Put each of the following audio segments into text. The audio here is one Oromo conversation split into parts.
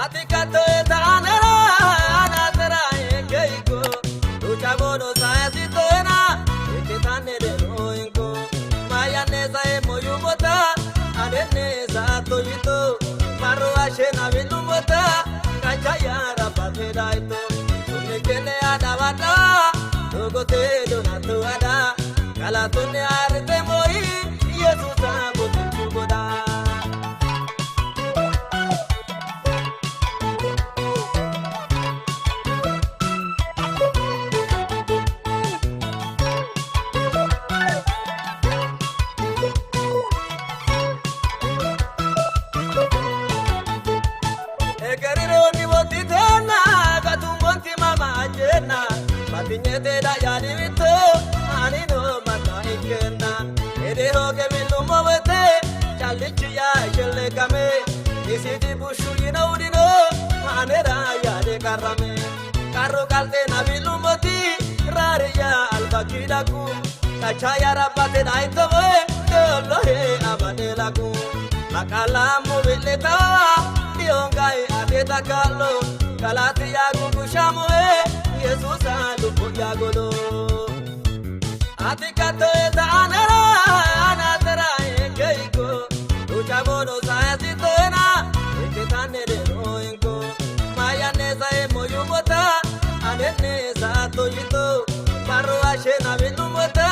Atikato etanera anatera ekeiko Uchabono saetito ena eketane de noinko Mayaneza emoyumota adeneza toyito Maro ashena bilumota kachaya rapateraito Tumekele adawata Togote donato ada Kalatone arite moi Yesusa botukuboda Patinyete da yadi vito anino mata ikena edeho ke bilumo vete chalichi ya shele kame isidi bushu inaudino anera yade karame karo kalte na bilumoti rare ya albakidaku kachaya rapate daito dolo he abadelaku makala mobileta diongai adeta kalo kalati ya gugushamu Yesusa lupo yagolo Atikato etanera anatera ekeiko Uchabono saetito ena eketane de noinko Mayaneza emoyumota adeneza toyito Maro ashena bilumota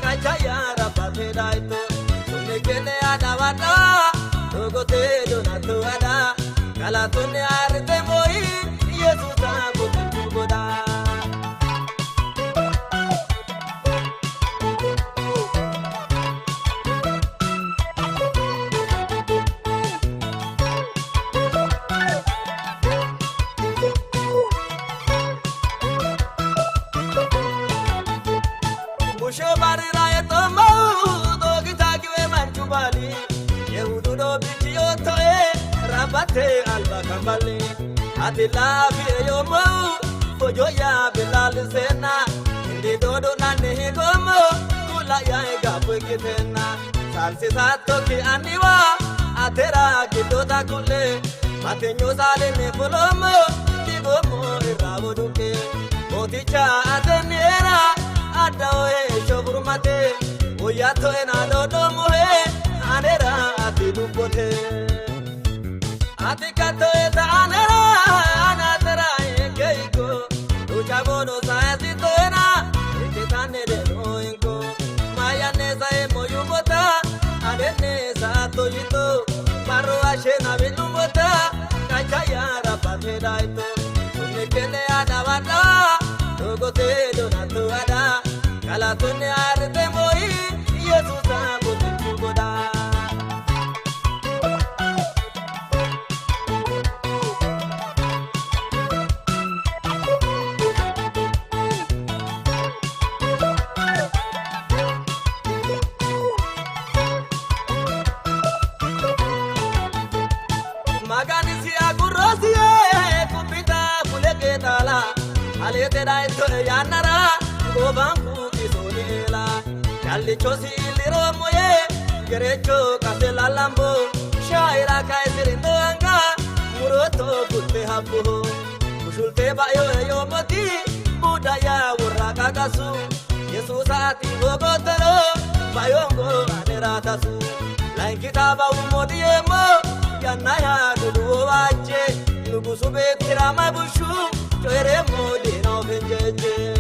kachaya rapateraito Tumekele adawata Togote donato ada Kalatone arite moi Yesusa botukuboda Rabate alba kambale Atila yomo Fojo ya bilal sena Indi dodo nane higomo Kula ya ega pwekitena Salsi sato ki aniwa Atera kidota kule Matenyo sale ne polomo Digomo irabo duke Moticha ateniera Adaoe shogurumate Oyato ena dodo muhe Anera atidupote Atikato etanera anatera ekeiko Uchabono saetito ena eketane de noinko Mayaneza emoyumota adeneza toyito Maro ashena bilumota kachaya rapateraito Tumekele adawata Togote donato ada Kalatone arite moi Yesusa botukuboda Alete dai to yanara gobanku isolela Challicho siliro moye gerecho kasela lambo shaira kai sirindo anga muroto putte habbo musulte bayo yomoti budaya uraka kasu Yesusati gogotero bayongo aneratasu lain kitaba umodiemo yanaya dudu wache nugusu betirama bushu Choere modino venjeje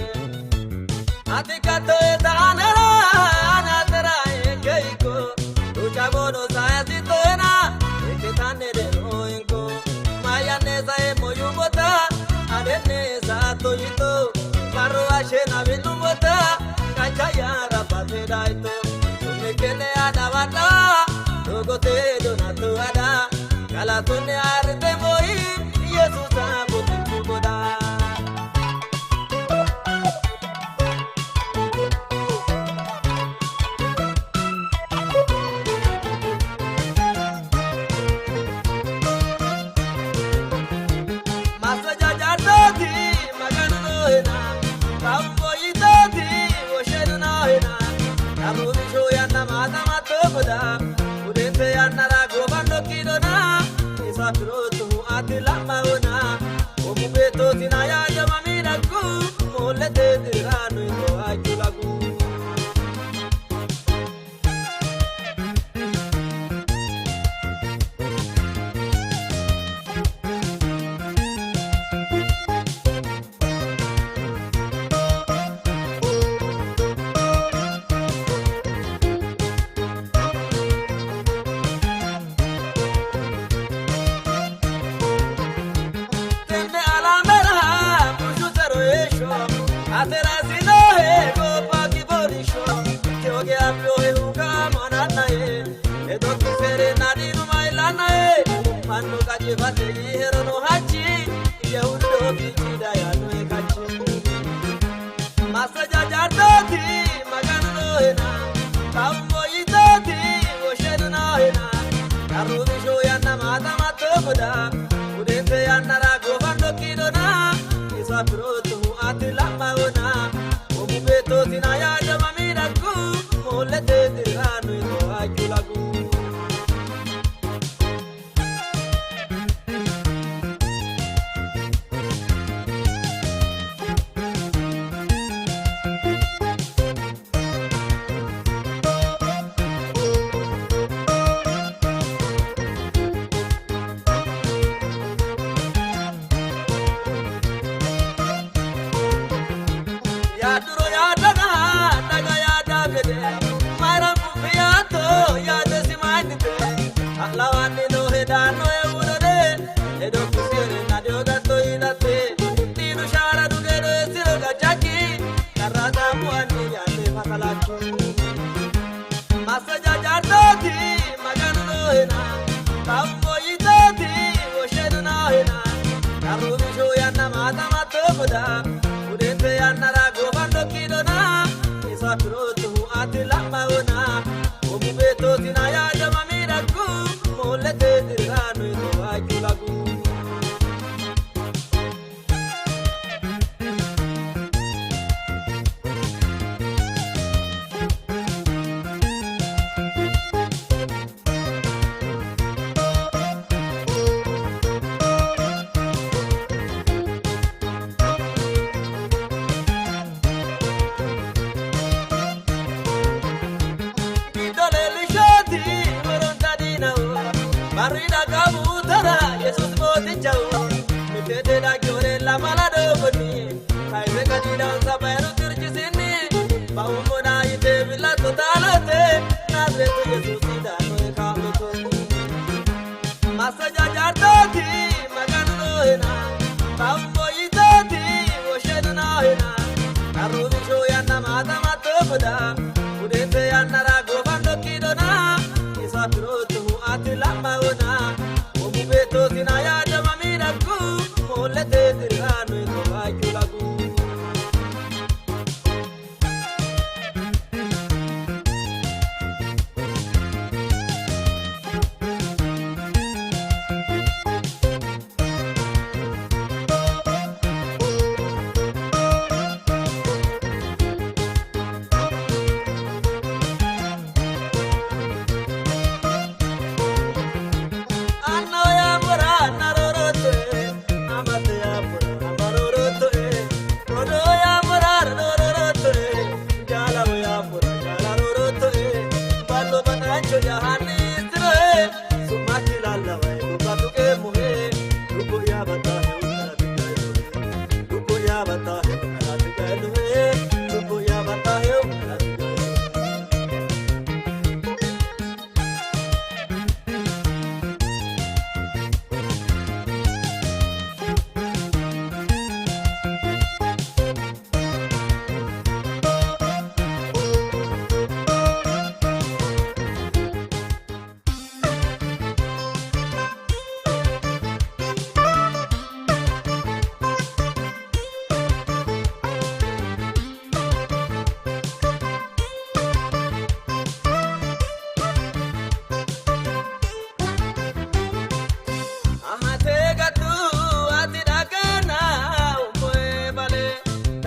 Atikato etanera anatera ekeiko Uchabono saetito ena eketane de noinko Mayaneza emoyumota adeneza toyito Maro ashena bilumota kachaya rapateraito Tumekele adawata Togote donato ada Kalatone arite moi Yesusa botukuboda lamaona omu beto tinaya jamamina ku mole de dirano ino ajulagu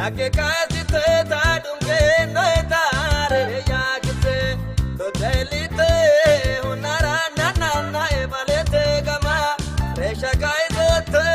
Ake kaasite taadunge noetaare yaakite todelite hunara nanana ebalete gama reesha kaayizote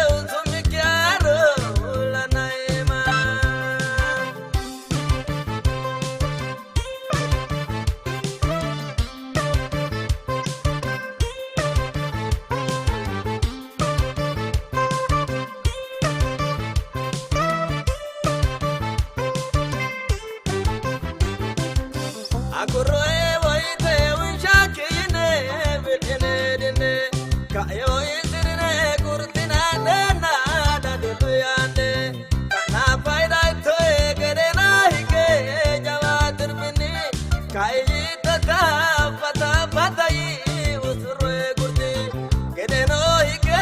akurroe woite unshakine bidine dine kayo isirine kurtina dena daduyande kana faida toye gedena hike jawatir bini kayi tata pata patai usroe kurti gedeno hike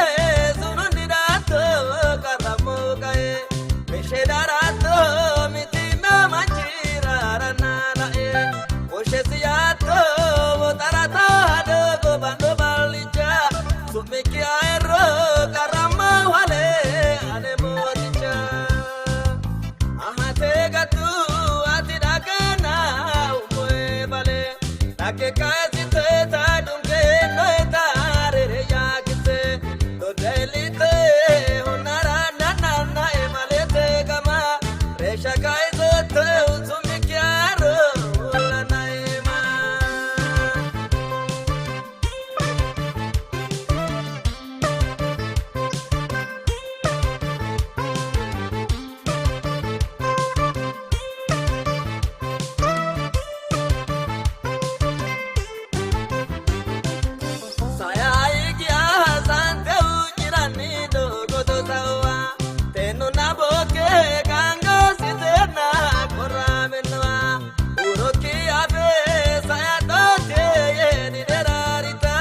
sununi dato karamo kaye mishedarato mitima manchira ranana e oshesiato tarata do bando balija sumiki aero karama wale ane modicha ahate gatu atidakana umoe bale take kazi te tadunge noetare yakite do delite honara nana e malete kama resha kaizo te usumiki aero lanaima saya ikia sante ujirani do goto sawa tenu naboke kango sitena koramenwa uroki ave saya tote ni derarita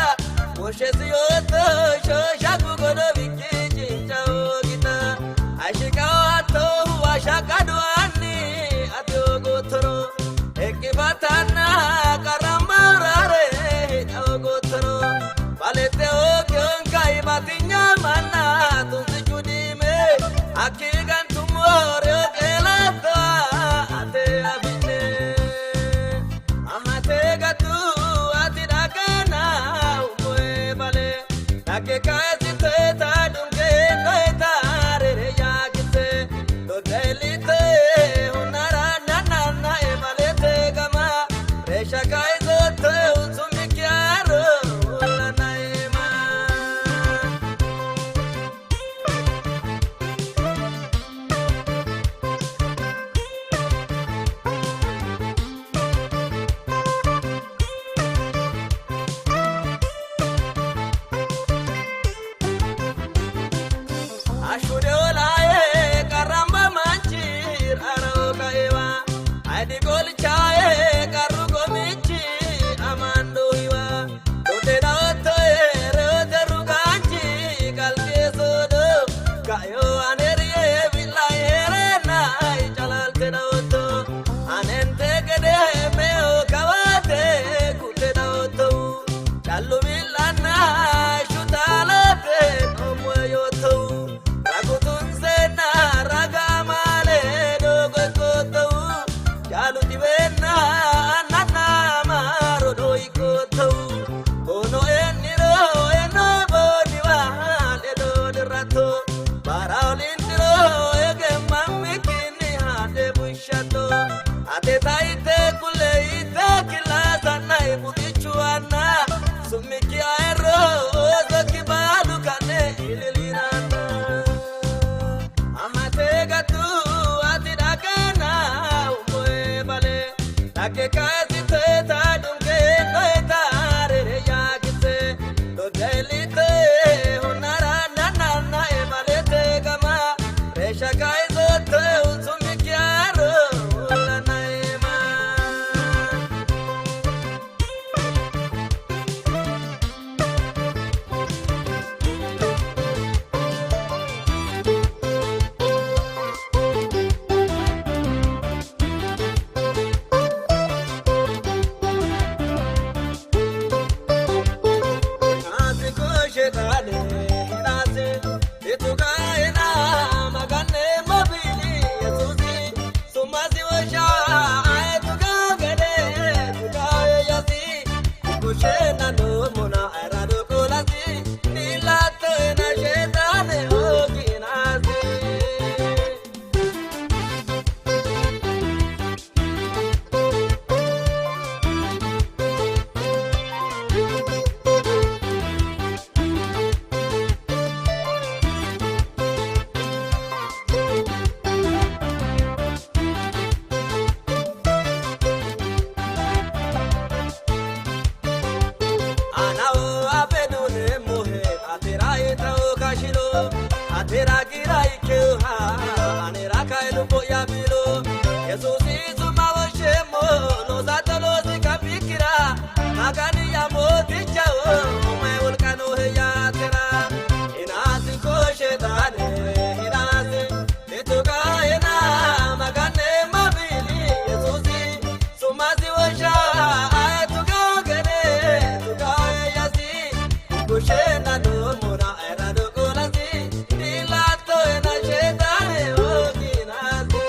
moshesiyoto shoshaku godo bikiji chao kita ashikawato washakadwani atogotoro ekibatana karambarare agotoro palete okyon kai batinya mana tunjudime akigan tumore kelata ate abine ahate gatu atidakana umoe bale take kazi te tadunge noetare yakite do delite honara nana e malete kama resha kaizo te usumiki aro lanaima ashudolae karamba manchir aro kaiwa adigol chae karugo michi amando iwa tote daoto ere teruganchi kalke sodo kayo anerie bilaere na jalal tedaoto anente kede meo kawate kute daoto chalu bilana shutalate omoyoto ragutun sena ragamale dogo koto chalu tibena nana maro doi koto ono eniro eno boniwa ledo derato paraolindiro ege mamikini hade bushato ate taite kuleite kila sana ibudichuana sumiki aero zokibalu kane ililirana ahate gatu atidakana umoe bale take kazi te tadunge noetare yakite do delite honara nana e malete kama resha kaizo te usumiki aro lanaima atera gira ikeuha anera kailu boya bilo Yesusi sumavo shemo lozato lozi kapikira magani ya moti chao umwe volcano ya tera inasi ko shetane inasi etuga ena magane mabili Yesusi sumazi washa aetuga gene tuga yasi kushena no mura era do kolasi dilato ena shetane oginasi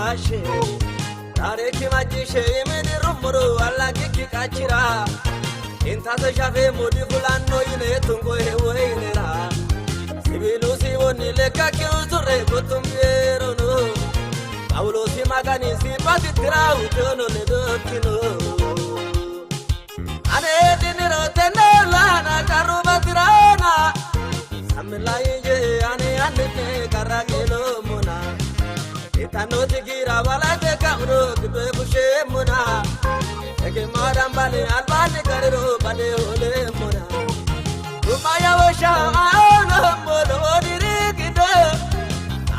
ashe Tareki majishe imeni rumuru alla kiki kachira Inta se shafe modi fulano ine tungo hewe inera Sibilu si woni leka ki uzure kutumbiero no Paulo si magani si pati tira utono le dottino Ane dinero tenela na karuba tirana Samilai je ane ane karagelo mona Itano tigira wala te kauro kibwe kushe mona Eke madam bale albane karero bale ole mona Umaya washa aono mono odiri kido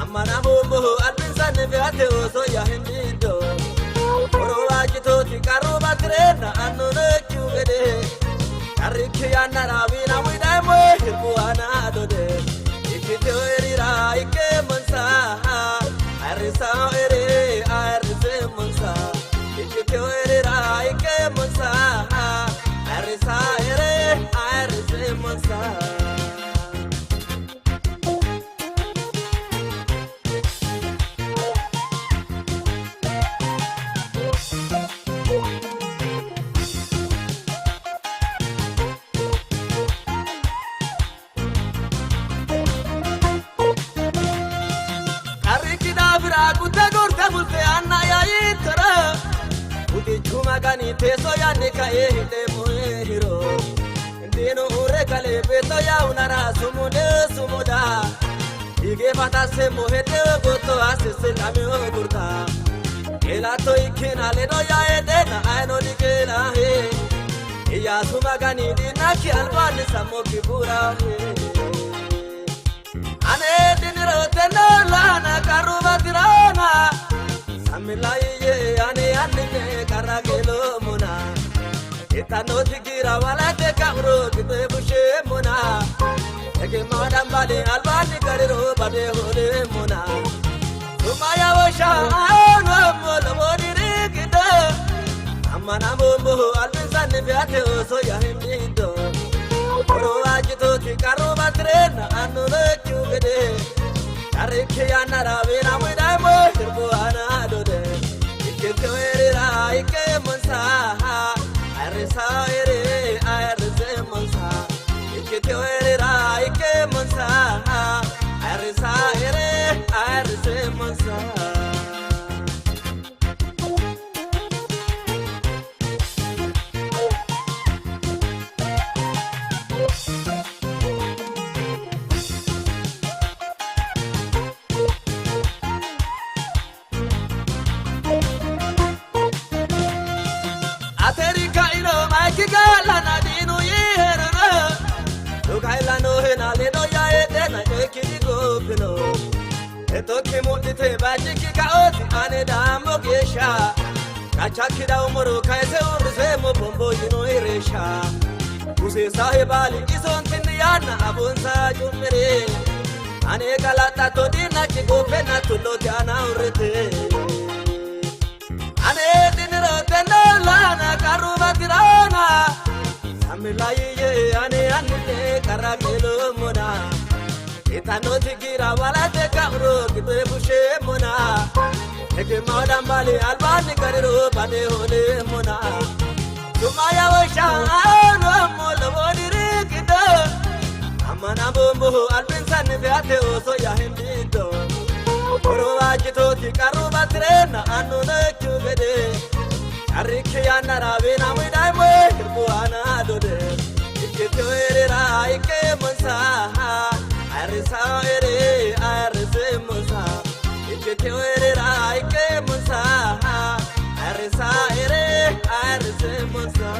Amana momo albinsane vyate oso ya hindido Oro wajito ti karuba trena anu ne kyugede Kariki anarawina widai mo hirbuana dode Ikite erira ike monsa Arisa ere arise monsa Ikite erira ike monsa Arisa ere arise monsa Magani teso ya nika ehide muhiro Ndino urekale beto ya unara sumude sumuda Ige mata se muhete goto asese lami ogurta Ela to ikina leno ya edena aino digela he Iya sumagani dinaki albani samoki pura he Ane diniro tenola na karuba tirana Samilai ye ane ane karagelo mona Itano tigira wala te kauro kite bushe mona Eke madam bale albani karero bade hole mona Sumaya washa aono molo modiri kito Amana momo albinsane vyate oso ya hindido Oro wajito tikaro batrena anu ne kyugede Kariki anarawina widai mo hirbuana dode Ikite erira ike monsa Arisa ere arise monsa Ikite erira ike monsa Arisa ere arise monsa Kigala na dinu yihero Lukaila no hena ledo ya edena ekidigo pino Eto kimuti te baji kikaoti ane damo gesha Kachakida umoro kaise urse mo bombo yino iresha Use sahibali ison tindiyana abunsa jumere Ane galata to dina kigo pena tulo tiana urete Ane dinero tenola na karuba tirana Samilai ye ane ane karagelo mona Itano tigira wala te kauro kite bushe mona Eke madam bale albani karero bade hole mona Sumaya washa aono molo modiri kito Amana bombo albinsane vyate oso ya hindido Oro wajito tikaruba trena anu ne kyugede Kariki anarawina widai mo hirbuana dode Ikite erira ike monsa Arisa ere arise monsa Ikite erira ike monsa Arisa ere arise monsa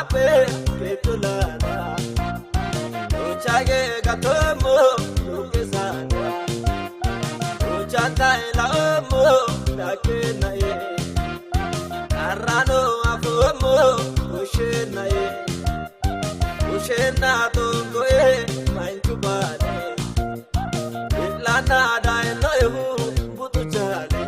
asape ketulana uchage gatomo ukesana uchanta ila omo dakenaye arano afomo ushenaye ushena tongoe manchubane ilana dai noehu butuchale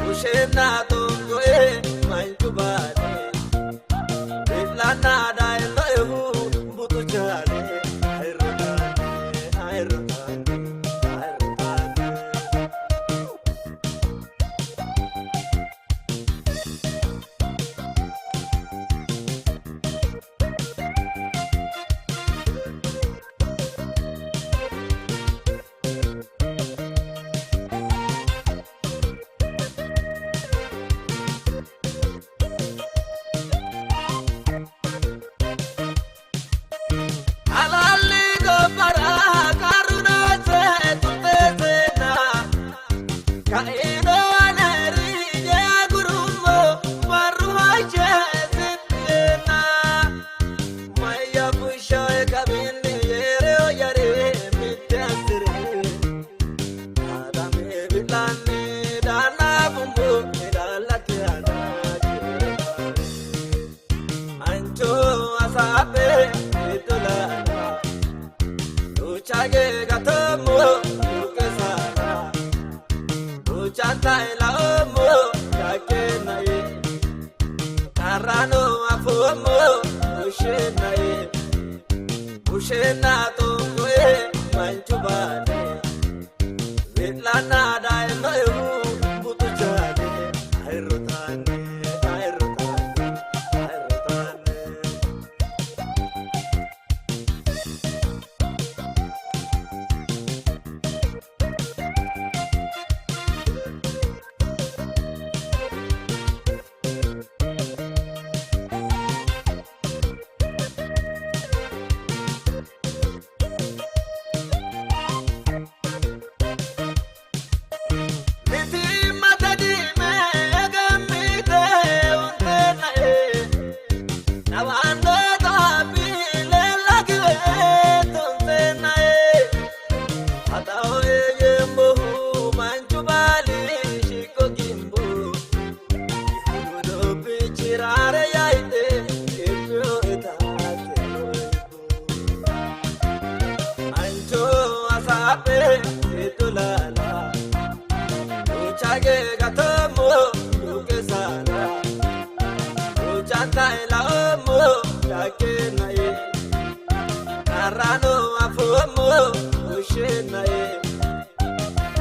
Ushena tongoe manchubane ilana dai noehu butuchale Ushena tongoe manchubane ilana dai noehu butuchale airutane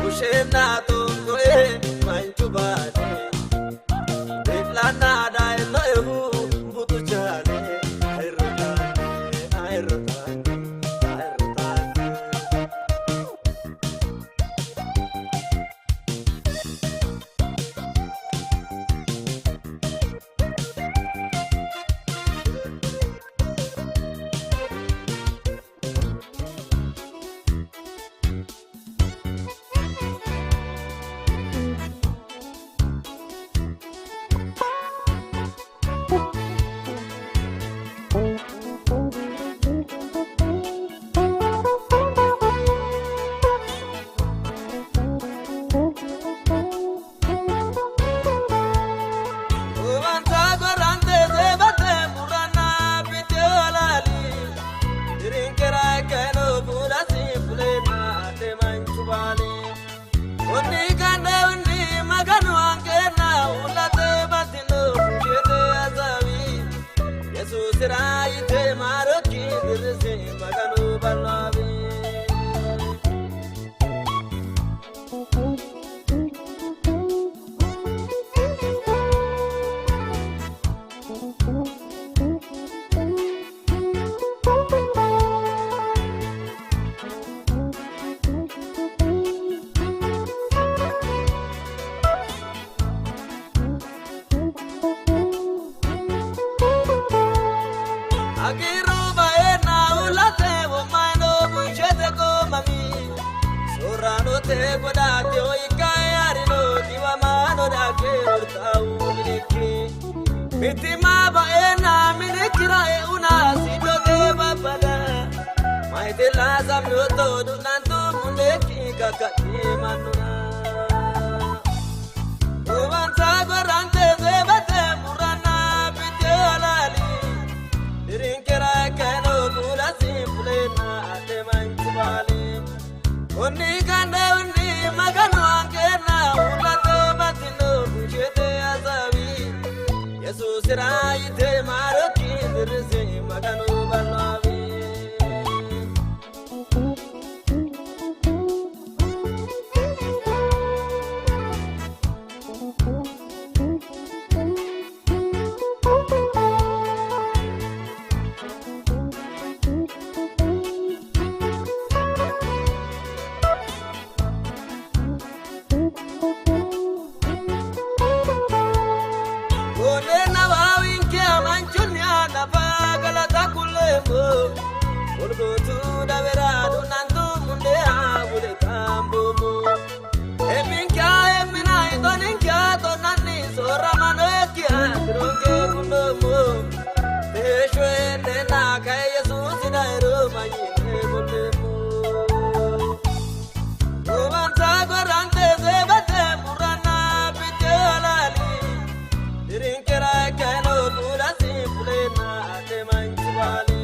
Ushena tongoe manchubane ilana dai noehu butuchale maganu balwabi Agiru baena ulate womaino bushete ko mami Sorano te godate oikayarino diwamano dake urtau miniki Mitima baena minikira e una sidote babada Maite lazam yoto dunantu muneki kakati manuna Uvansa gorante zebate murana bitelali Dirinkera kano kula simple na ate manchubali Onni kande undi maganu angena ulate batino bushete azabi Yesus raite maroki dirse maganu balwabi Urgotu davera dunantu munde abule tambumu Eminka emina itoninka tonani soramano ekia Kironke kundomu Teshwe nena kaya Yesus inairu manyine bulemu Uvansa gorante zebate murana pite alali Dirinkera kano kula simple na ate manchubali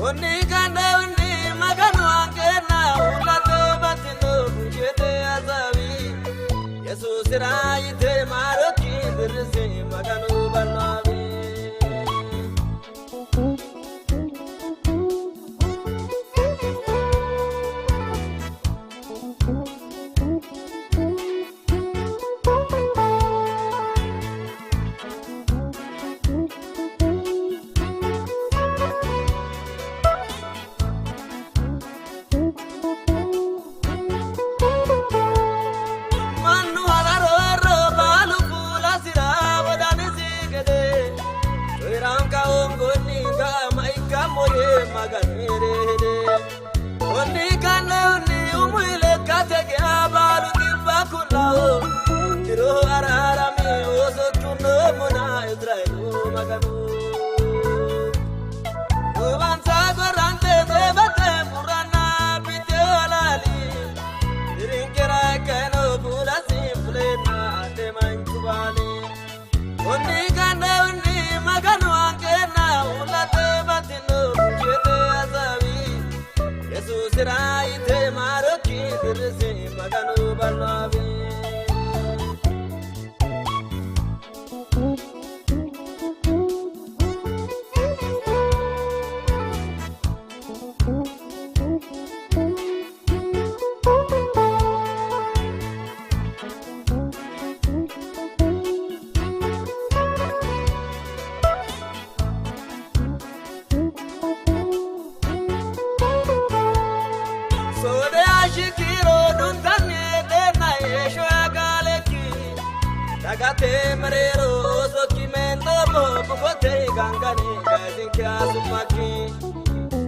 Onni kande undi maganu angena ulate batino bushete azabi Yesus raite maroki dirse maganu balwabi Onni kande undi umuile katege abalu kibakulao Kiro ararami oso kuno muna Israelu maganu Uvansa gorante zebate murana pite alali Dirinkera kano pula simple na ate manchubali Onni kande undi maganu angena ulate batino bushete azabi Yesus raite maroki dirse maganu balwabi Sode ashikiro duntane dena yesho agaleki Dagate marero soki mendo mo bukote gangane gazinki asumaki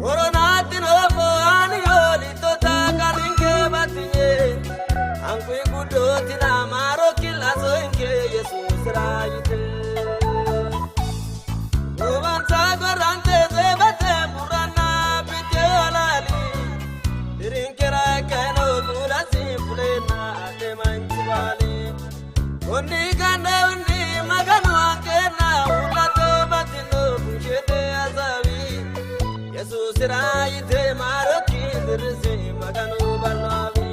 Oronati no mo aniyoli tota karinke batinye Ankui kudoti na maroki laso inke Yesus raite Uvansa gorante zebate murana pite alali Dirinkera kano kula simple na ate manchubali Onni kande undi maganu angena ulate batino bushete azabi Yesus raite maroki dirse maganu balwabi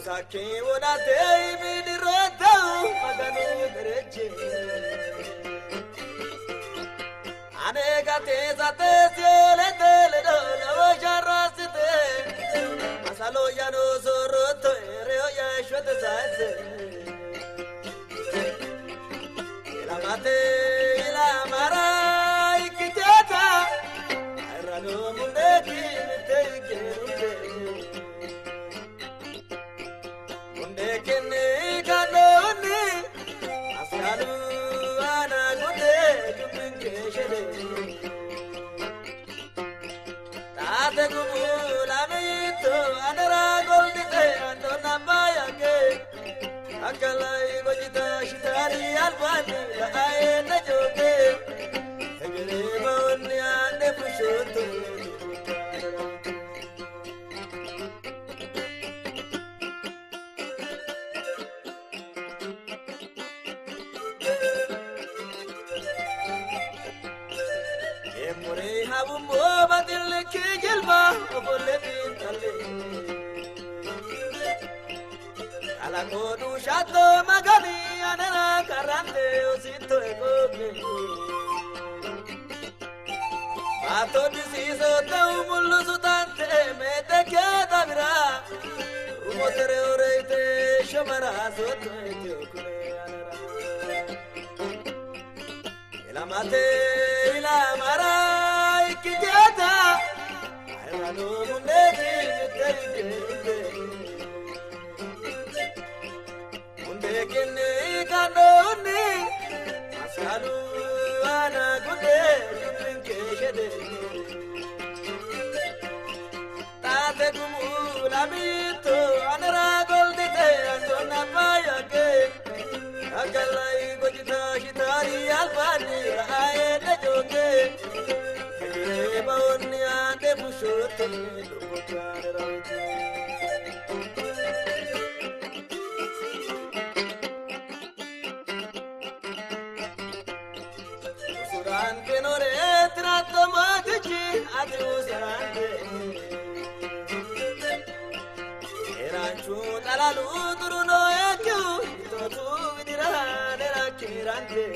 Saki woda tei bidi rotau maganu gereje Anega te zate siole tele do lo jarasite Masalo yano soroto ereo ya shwete zaite Ila mate ila mara ikiteta Arano mundeki mitei gerunde Kene kanone asalu ana gode jupinke shede tate gumula mito anara goldite andona bayake akalai gojita shitari albani la aena joge egere bonni ande pushoto Kijilba obole bintale ala kodu shato magani anana karante osito egobe bato disiso tau mullu sutante mete keda bira umotere oreite shomara soto ete okune anara ila mate ila mara ikijata Ayano mundeki mitei mundeki ne kanone asalu ana gude jupinke shede tate gumula mito anara goldite andona bayake akalai gojita shitari albani aene joge Bawni ande pushote lukare raute Suran kenore trato magici adu sarante Eranchu talalu turuno ekyu totu vidira nera kirante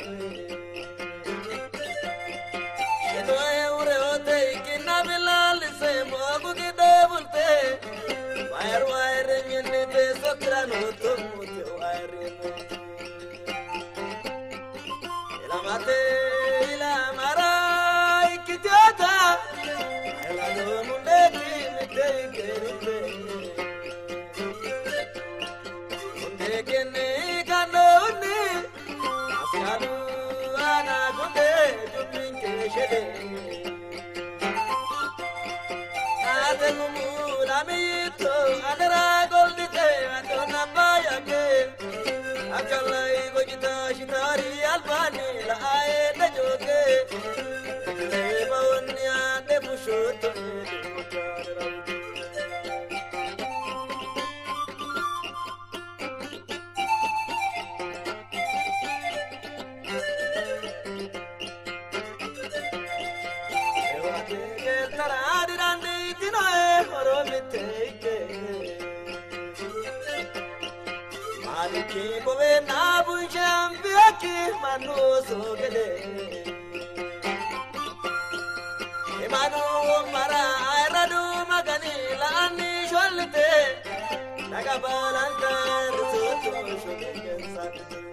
Nagabalan kar soto shoge